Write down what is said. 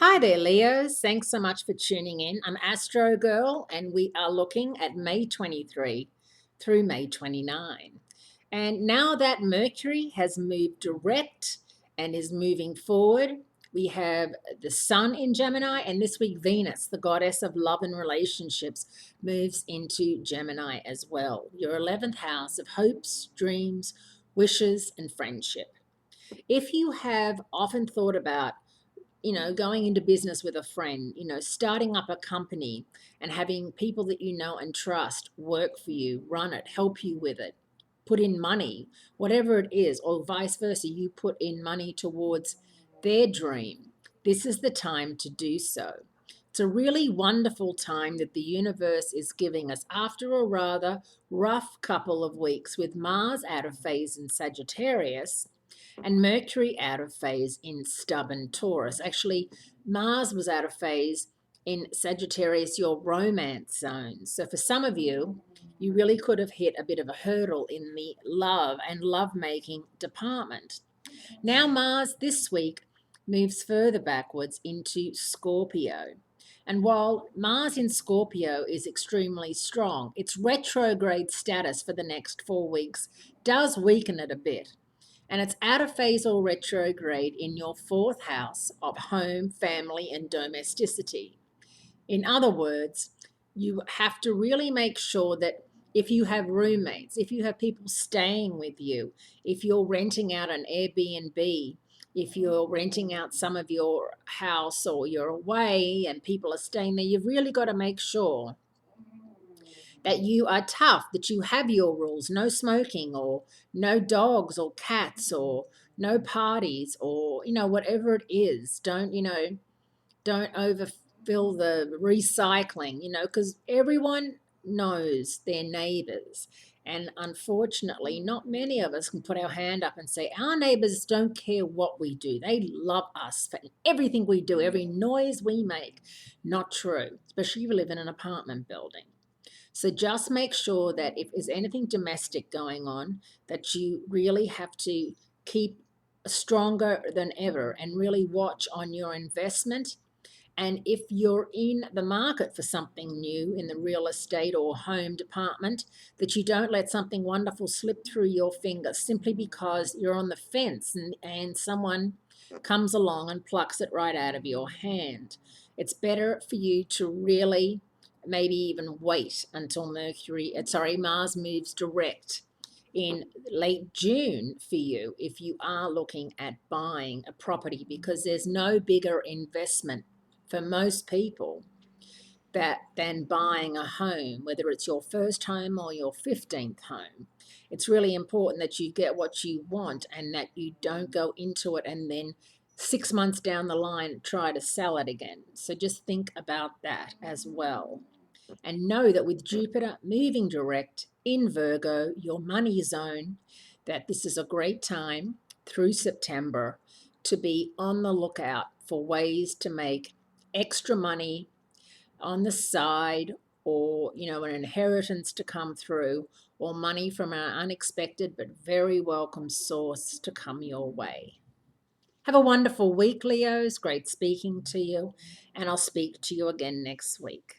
Hi there, Leos. Thanks so much for tuning in. I'm Astrogirl, and we are looking at May 23 through May 29. And now that Mercury has moved direct and is moving forward, we have the Sun in Gemini, and this week Venus, the goddess of love and relationships, moves into Gemini as well. Your 11th house of hopes, dreams, wishes, and friendship. If you have often thought about going into business with a friend, starting up a company and having people that you know and trust work for you, run it, help you with it, put in money, whatever it is, or vice versa, you put in money towards their dream. This is the time to do so. It's a really wonderful time that the universe is giving us after a rather rough couple of weeks with Mars out of phase in Sagittarius and Mercury out of phase in stubborn Taurus. Actually, Mars was out of phase in Sagittarius, your romance zone. So for some of you, you really could have hit a bit of a hurdle in the love and lovemaking department. Now, Mars this week moves further backwards into Scorpio. And while Mars in Scorpio is extremely strong, its retrograde status for the next 4 weeks does weaken it a bit. And it's out of phase or retrograde in your fourth house of home, family, and domesticity. In other words, you have to really make sure that if you have roommates, if you have people staying with you, if you're renting out an Airbnb, if you're renting out some of your house or you're away and people are staying there, you've really got to make sure that you are tough, that you have your rules, no smoking or no dogs or cats or no parties or, whatever it is. Don't overfill the recycling, because everyone knows their neighbors. And unfortunately, not many of us can put our hand up and say, our neighbors don't care what we do. They love us for everything we do, every noise we make. Not true, especially if you live in an apartment building. So just make sure that if there's anything domestic going on, that you really have to keep stronger than ever and really watch on your investment. And if you're in the market for something new in the real estate or home department, that you don't let something wonderful slip through your fingers simply because you're on the fence and someone comes along and plucks it right out of your hand. It's better for you to really maybe even wait until Mars moves direct in late June for you if you are looking at buying a property, because there's no bigger investment for most people than buying a home, whether it's your first home or your 15th home. It's really important that you get what you want and that you don't go into it and then 6 months down the line try to sell it again. So just think about that as well. And know that with Jupiter moving direct in Virgo, your money zone, that this is a great time through September to be on the lookout for ways to make extra money on the side, or an inheritance to come through, or money from an unexpected but very welcome source to come your way. Have a wonderful week, Leos. Great speaking to you, and I'll speak to you again next week.